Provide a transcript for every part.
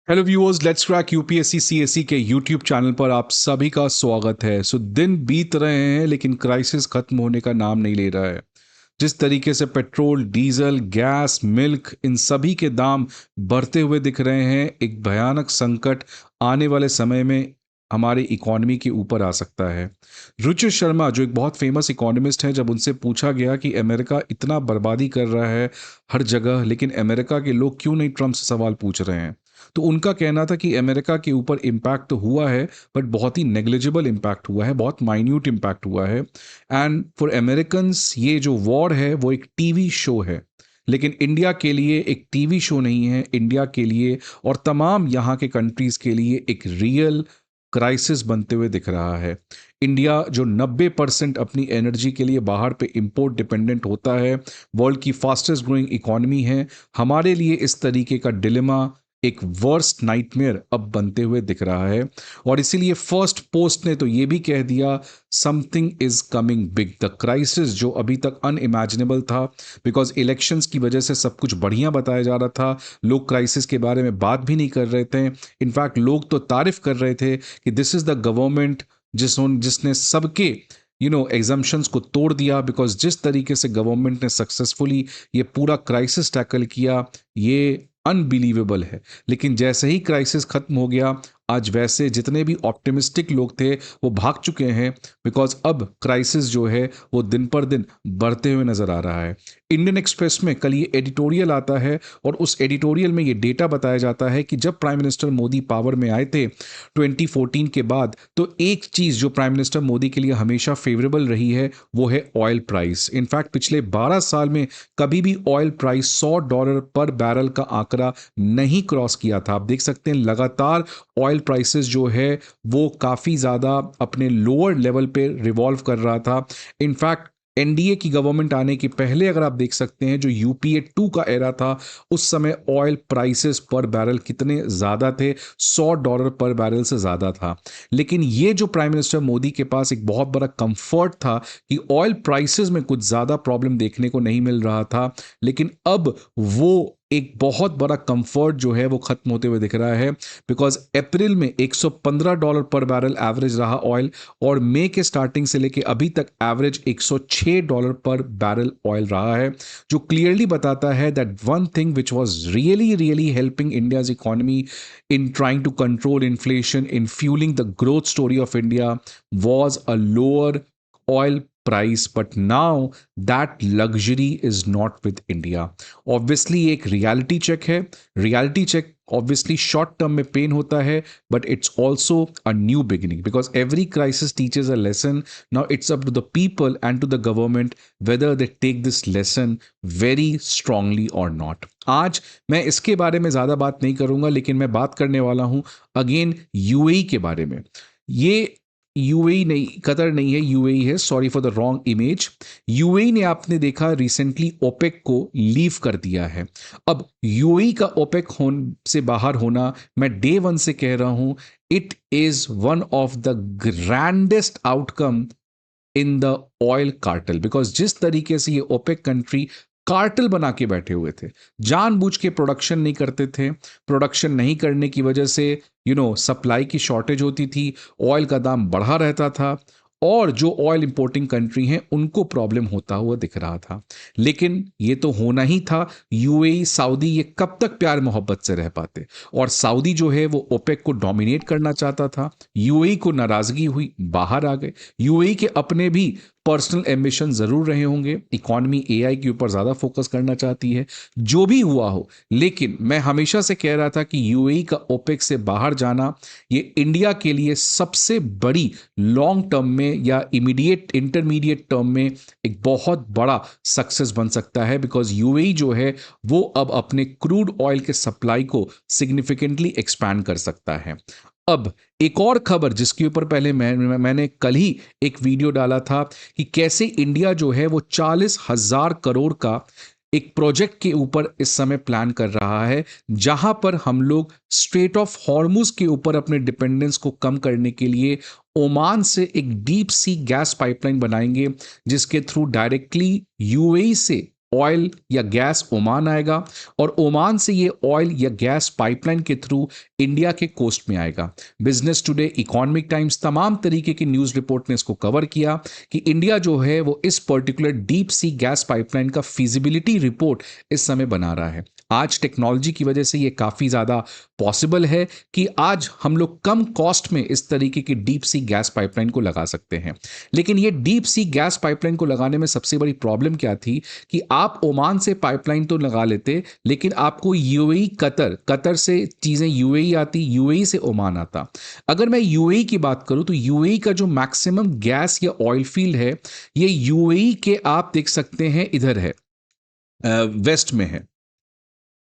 Hello viewers, let's crack UPSC CSE के YouTube channel पर आप सभी का स्वागत है। दिन बीत रहे हैं लेकिन क्राइसिस खत्म होने का नाम नहीं ले रहा है। जिस तरीके से पेट्रोल, डीजल, गैस, मिल्क, इन सभी के दाम बढ़ते हुए दिख रहे हैं, एक भयानक संकट आने वाले समय में हमारी इकोनॉमी के ऊपर आ सकता है। रुचि शर्मा, जो एक बहुत फेमस इकोनॉमिस्ट हैं, जब उनसे पूछा गया कि अमेरिका इतना बर्बादी कर रहा है हर जगह, लेकिन अमेरिका के लोग क्यों नहीं ट्रंप से सवाल पूछ रहे हैं, तो उनका कहना था कि अमेरिका के ऊपर इम्पैक्ट तो हुआ है, बट बहुत ही नेग्लिजिबल इम्पैक्ट हुआ है, बहुत माइन्यूट इम्पैक्ट हुआ है। एंड फॉर अमेरिकन्स ये जो वॉर है वो एक टीवी शो है, लेकिन इंडिया के लिए एक टीवी शो नहीं है। इंडिया के लिए और तमाम यहाँ के कंट्रीज के लिए एक रियल क्राइसिस बनते हुए दिख रहा है। इंडिया जो 90% अपनी एनर्जी के लिए बाहर पे इंपोर्ट डिपेंडेंट होता है, वर्ल्ड की फास्टेस्ट ग्रोइंग इकोनॉमी है, हमारे लिए इस तरीके का डिलेमा एक वर्स्ट नाइटमेयर अब बनते हुए दिख रहा है। और इसीलिए फर्स्ट पोस्ट ने तो ये भी कह दिया, something is coming big. The crisis जो अभी तक अनइमेजिनेबल था, बिकॉज इलेक्शंस की वजह से सब कुछ बढ़िया बताया जा रहा था, लोग क्राइसिस के बारे में बात भी नहीं कर रहे थे। इनफैक्ट लोग तो तारीफ कर रहे थे कि दिस इज द गवर्नमेंट जिसने सबके एग्जाम्पशंस को तोड़ दिया। बिकॉज जिस तरीके से गवर्नमेंट ने सक्सेसफुली ये पूरा क्राइसिस टैकल किया, ये अनबिलीवेबल है। लेकिन जैसे ही क्राइसिस खत्म हो गया, आज वैसे जितने भी ऑप्टिमिस्टिक लोग थे वो भाग चुके हैं, बिकॉज अब क्राइसिस जो है वो दिन पर दिन बढ़ते हुए नजर आ रहा है। इंडियन एक्सप्रेस में कल ये एडिटोरियल आता है और उस एडिटोरियल में ये डेटा बताया जाता है कि जब प्राइम मिनिस्टर मोदी पावर में आए थे 2014 के बाद, तो एक चीज जो प्राइम मिनिस्टर मोदी के लिए हमेशा फेवरेबल रही है वो है ऑयल प्राइस। इनफैक्ट पिछले 12 साल में कभी भी ऑयल प्राइस $100 पर बैरल का आंकड़ा नहीं क्रॉस किया था। आप देख सकते हैं लगातार ऑयल प्राइसेस जो है वो काफ़ी ज़्यादा अपने लोअर लेवल पे रिवॉल्व कर रहा था। इनफैक्ट एनडीए की गवर्नमेंट आने के पहले अगर आप देख सकते हैं, जो यूपीए 2 का एरा था, उस समय ऑयल प्राइसेस पर बैरल कितने ज़्यादा थे, $100 पर बैरल से ज़्यादा था। लेकिन ये जो प्राइम मिनिस्टर मोदी के पास एक बहुत बड़ा कंफर्ट था कि ऑयल प्राइसेस में कुछ ज़्यादा प्रॉब्लम देखने को नहीं मिल रहा था, लेकिन अब वो एक बहुत बड़ा कंफर्ट जो है वो खत्म होते हुए दिख रहा है। बिकॉज अप्रैल में $115 पर बैरल एवरेज रहा ऑयल, और मई के स्टार्टिंग से लेके अभी तक एवरेज $106 पर बैरल ऑयल रहा है, जो क्लियरली बताता है that one thing which was really really helping India's economy in trying to control inflation, in fueling the growth story of India, was a lower oil price. But now that luxury is not with India. Obviously एक reality check है। reality check obviously short term में pain होता है, but it's also a new beginning, because every crisis teaches a lesson. Now it's up to the people and to the government whether they take this lesson very strongly or not. आज मैं इसके बारे में ज़्यादा बात नहीं करूंगा, लेकिन मैं बात करने वाला हूं अगेन यूएई के बारे में। ये यूएई नहीं, कतर नहीं है, यूएई है, sorry for the wrong image. UAE ने आपने देखा रिसेंटली ओपेक को लीव कर दिया है। अब यूएई का ओपेक से बाहर होना, मैं डे वन से कह रहा हूं, it is one of the grandest outcome in the oil cartel. Because जिस तरीके से ये ओपेक कंट्री कार्टेल बना के बैठे हुए थे, जानबूझ के प्रोडक्शन नहीं करते थे, प्रोडक्शन नहीं करने की वजह से सप्लाई की शॉर्टेज होती थी, ऑयल का दाम बढ़ा रहता था, और जो ऑयल इंपोर्टिंग कंट्री हैं उनको प्रॉब्लम होता हुआ दिख रहा था। लेकिन ये तो होना ही था। यूएई, सऊदी, ये कब तक प्यार मोहब्बत से रह पाते? और सऊदी जो है वो ओपेक को डोमिनेट करना चाहता था। यूएई को नाराजगी हुई, बाहर आ गए। यूएई के अपने भी पर्सनल एम्बिशन जरूर रहे होंगे, इकोनॉमी एआई के ऊपर ज्यादा फोकस करना चाहती है, जो भी हुआ हो। लेकिन मैं हमेशा से कह रहा था कि यूएई का ओपेक से बाहर जाना ये इंडिया के लिए सबसे बड़ी लॉन्ग टर्म में या इमीडिएट इंटरमीडिएट टर्म में एक बहुत बड़ा सक्सेस बन सकता है। बिकॉज यूएई जो है वो अब अपने क्रूड ऑयल के सप्लाई को सिग्निफिकेंटली एक्सपैंड कर सकता है। अब एक और खबर जिसके ऊपर पहले मैंने कल ही एक वीडियो डाला था कि कैसे इंडिया जो है वो 40,000 करोड़ का एक प्रोजेक्ट के ऊपर इस समय प्लान कर रहा है, जहां पर हम लोग स्ट्रेट ऑफ हॉर्मुज के ऊपर अपने डिपेंडेंस को कम करने के लिए ओमान से एक डीप सी गैस पाइपलाइन बनाएंगे, जिसके थ्रू डायरेक्टली यूएई से ऑयल या गैस ओमान आएगा और ओमान से ये ऑयल या गैस पाइपलाइन के थ्रू इंडिया के कोस्ट में आएगा। बिजनेस टुडे, इकोनॉमिक टाइम्स, तमाम तरीके की न्यूज़ रिपोर्ट ने इसको कवर किया कि इंडिया जो है वो इस particular deep sea gas pipeline का फिजिबिलिटी रिपोर्ट इस समय बना रहा है। आज टेक्नोलॉजी की वजह से ये काफ़ी ज़्यादा पॉसिबल है कि आज हम लोग कम कॉस्ट में इस तरीके की डीप सी गैस पाइपलाइन को लगा सकते हैं। लेकिन ये डीप सी गैस पाइपलाइन को लगाने में सबसे बड़ी प्रॉब्लम क्या थी कि आप ओमान से पाइपलाइन तो लगा लेते, लेकिन आपको यूएई, कतर से चीज़ें यूएई आती, यूएई से ओमान आता। अगर मैं यूएई की बात करूं तो यूएई का जो मैक्सिमम गैस या ऑयल फील्ड है, ये यूएई के आप देख सकते हैं इधर है, वेस्ट में है।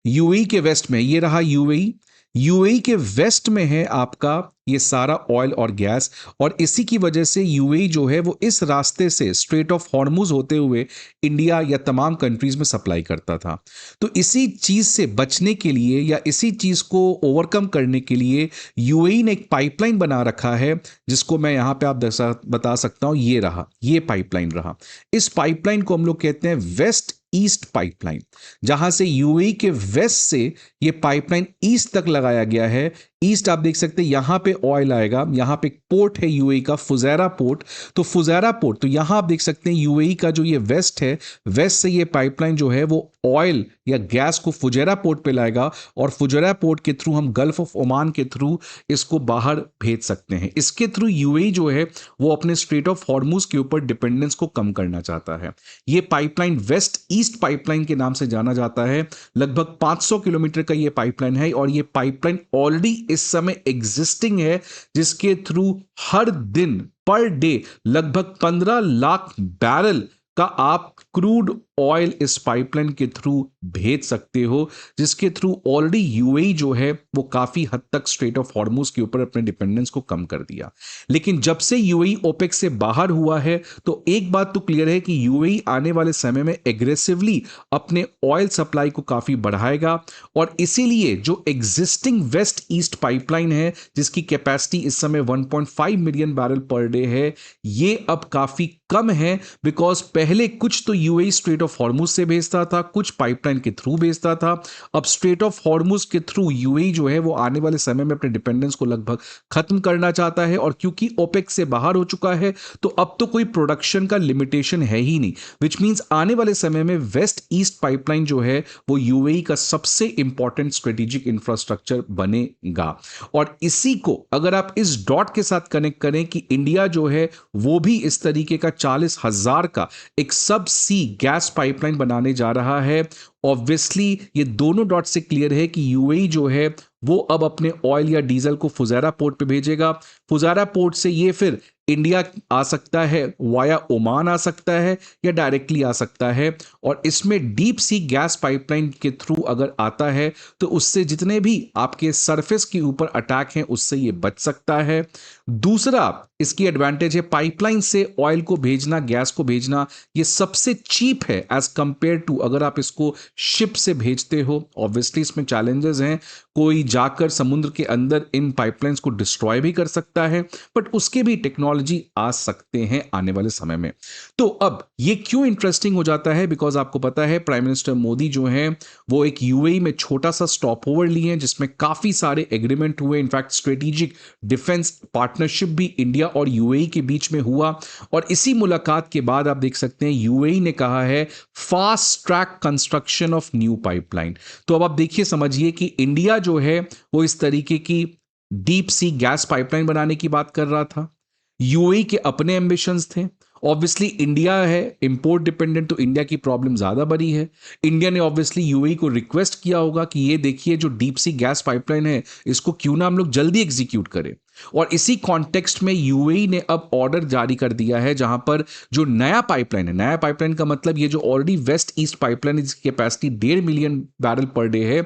यूएई के वेस्ट में ये रहा यूएई, यूएई के वेस्ट में है आपका ये सारा ऑयल और गैस, और इसी की वजह से यूएई जो है वो इस रास्ते से स्ट्रेट ऑफ हॉर्मुज होते हुए इंडिया या तमाम कंट्रीज में सप्लाई करता था। तो इसी चीज से बचने के लिए या इसी चीज को ओवरकम करने के लिए यूएई ने एक पाइपलाइन बना रखा है, जिसको मैं यहां पे आप बता सकता हूं, ये रहा, ये पाइपलाइन रहा। इस पाइपलाइन को हम लोग कहते हैं वेस्ट ईस्ट पाइपलाइन, जहां से यूएई के वेस्ट से ये पाइपलाइन ईस्ट तक लगाया गया है। ईस्ट आप देख सकते हैं, यहां पे ऑयल आएगा, यहां पे एक पोर्ट है यूएई का, फुजैरा पोर्ट। तो फुजैरा पोर्ट, तो यहां आप देख सकते हैं यूएई का जो ये वेस्ट है, वेस्ट से ये पाइपलाइन जो है वो ऑयल या गैस को फुजैरा पोर्ट पे लाएगा और फुजैरा पोर्ट के थ्रू हम गल्फ ऑफ ओमान के थ्रू इसको बाहर भेज सकते हैं। इसके थ्रू यूएई जो है वो अपने स्ट्रेट ऑफ हॉर्मुज के ऊपर डिपेंडेंस को कम करना चाहता है। ये पाइपलाइन वेस्ट ईस्ट पाइपलाइन के नाम से जाना जाता है। लगभग 500 किलोमीटर का ये पाइपलाइन है और ये पाइपलाइन ऑलरेडी इस समय एग्जिस्टिंग है, जिसके थ्रू हर दिन पर डे लगभग 15 लाख बैरल का आप क्रूड ऑयल इस पाइपलाइन के थ्रू भेज सकते हो, जिसके थ्रू ऑलरेडी यूएई जो है वो काफी हद तक स्ट्रेट ऑफ हॉर्मुज के ऊपर अपने डिपेंडेंस को कम कर दिया। लेकिन जब से यूएई ओपेक से बाहर हुआ है तो एक बात तो क्लियर है कि यूएई आने वाले समय में एग्रेसिवली अपने ऑयल सप्लाई को काफी बढ़ाएगा, और इसीलिए जो एग्जिस्टिंग वेस्ट ईस्ट पाइपलाइन है जिसकी कैपेसिटी इस समय 1.5 मिलियन बैरल पर डे है, ये अब काफी कम है। बिकॉज पहले कुछ तो यूएई स्ट्रेट ऑफ हॉर्मुज से भेजता था, कुछ पाइपलाइन के थ्रू भेजता था। अब स्ट्रेट ऑफ हॉर्मुज के थ्रू यूएई जो है वो आने वाले समय में अपने डिपेंडेंस को लगभग खत्म करना चाहता है, और क्योंकि ओपेक से बाहर हो चुका है तो अब तो कोई प्रोडक्शन का लिमिटेशन है ही नहीं, विच मींस आने वाले समय में वेस्ट ईस्ट पाइपलाइन जो है वो यूएई का सबसे इंपॉर्टेंट स्ट्रेटेजिक इंफ्रास्ट्रक्चर बनेगा। और इसी को अगर आप इस डॉट के साथ कनेक्ट करें कि इंडिया जो है वो भी इस तरीके का 40,000 का एक सब सी गैस पाइपलाइन बनाने जा रहा है, ऑब्वियसली ये दोनों डॉट से क्लियर है कि यूएई जो है वो अब अपने ऑयल या डीजल को फुजैरा पोर्ट पे भेजेगा। फुजैरा पोर्ट से ये फिर इंडिया आ सकता है, वाया ओमान आ सकता है, या डायरेक्टली आ सकता है। और इसमें डीप सी गैस पाइपलाइन के थ्रू अगर आता है तो उससे जितने भी आपके सरफेस के ऊपर अटैक हैं उससे ये बच सकता है। दूसरा इसकी एडवांटेज है, पाइपलाइन से ऑयल को भेजना, गैस को भेजना, ये सबसे चीप है एज कंपेयर टू अगर आप इसको शिप से भेजते हो। ऑब्वियसली इसमें चैलेंजेस हैं, कोई जाकर समुद्र के अंदर इन पाइपलाइंस को डिस्ट्रॉय भी कर सकता है, बट उसके भी टेक्नोलॉजी आ सकते हैं आने वाले समय में। तो अब ये क्यों इंटरेस्टिंग हो जाता है, बिकॉज आपको पता है प्राइम मिनिस्टर मोदी जो है वो एक यूएई में छोटा सा स्टॉप ओवर लिए हैं जिसमें काफी सारे एग्रीमेंट हुए। इनफैक्ट स्ट्रेटेजिक डिफेंस पार्टनरशिप भी इंडिया और यूएई के बीच में हुआ, और इसी मुलाकात के बाद आप देख सकते हैं यूएई ने कहा है fast track construction of new pipeline. तो अब आप देखिए, समझिए कि इंडिया जो है वो इस तरीके की डीप सी गैस पाइपलाइन बनाने की बात कर रहा था, यूएई के अपने एम्बिशंस थे। ऑब्वियसली इंडिया है इंपोर्ट डिपेंडेंट, तो इंडिया की प्रॉब्लम ज्यादा बड़ी है। इंडिया ने ऑब्वियसली यूएई को रिक्वेस्ट किया होगा कि ये देखिए जो डीप सी गैस पाइपलाइन है इसको क्यों ना हम लोग जल्दी एग्जीक्यूट करें, और इसी कॉन्टेक्स्ट में यूएई ने अब ऑर्डर जारी कर दिया है जहां पर जो नया पाइपलाइन है, नया पाइपलाइन का मतलब ये जो ऑलरेडी वेस्ट ईस्ट पाइपलाइन है जिसकी capacity 1.5 million barrel per day है,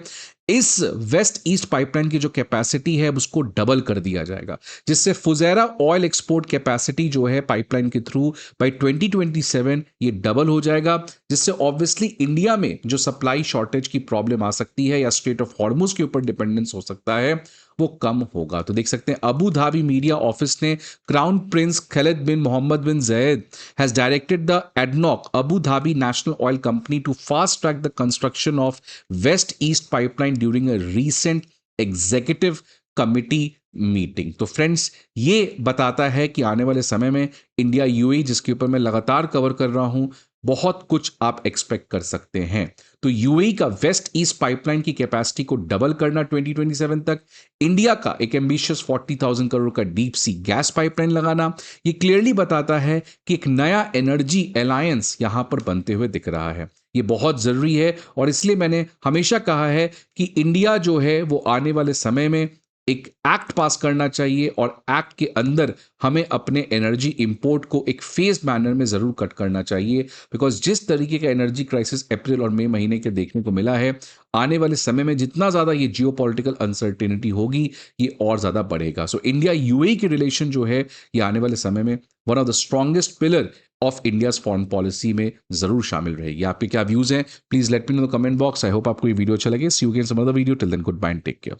इस वेस्ट ईस्ट पाइपलाइन की जो कैपेसिटी है उसको डबल कर दिया जाएगा, जिससे फुजेरा ऑयल एक्सपोर्ट कैपेसिटी जो है पाइपलाइन के थ्रू बाय 2027 ये डबल हो जाएगा, जिससे ऑब्वियसली इंडिया में जो सप्लाई शॉर्टेज की प्रॉब्लम आ सकती है या स्ट्रेट ऑफ हॉर्मुज के ऊपर डिपेंडेंस हो सकता है वो कम होगा। तो देख सकते हैं अबू धाबी मीडिया ऑफिस ने crown prince Khalid bin Mohammed bin Zayed has directed the ADNOC Abu Dhabi National Oil Company to fast track the construction of West East Pipeline during a recent executive committee meeting. तो friends ये बताता है कि आने वाले समय में India UAE, जिसके ऊपर मैं लगातार कवर कर रहा हूं, बहुत कुछ आप एक्सपेक्ट कर सकते हैं। तो यूएई का वेस्ट ईस्ट पाइपलाइन की कैपेसिटी को डबल करना 2027 तक, इंडिया का एक एम्बिशियस 40,000 करोड़ का डीप सी गैस पाइपलाइन लगाना, ये क्लियरली बताता है कि एक नया एनर्जी अलायंस यहां पर बनते हुए दिख रहा है। ये बहुत जरूरी है और इसलिए मैंने हमेशा कहा है कि इंडिया जो है वो आने वाले समय में एक एक्ट पास करना चाहिए और एक्ट के अंदर हमें अपने एनर्जी इंपोर्ट को एक फेज मैनर में जरूर कट करना चाहिए, बिकॉज जिस तरीके का एनर्जी क्राइसिस अप्रैल और मई महीने के देखने को मिला है, आने वाले समय में जितना ज्यादा ये जियोपॉलिटिकल अनसर्टेनिटी होगी ये और ज्यादा बढ़ेगा। सो इंडिया यूएई की रिलेशन जो है ये आने वाले समय में one of the strongest pillar of India's foreign policy में जरूर शामिल रहेगी। आपके क्या व्यूज हैं please let me know the comment box. I hope आपको ये वीडियो अच्छा लगे। See you again some other video. Till then goodbye and take care.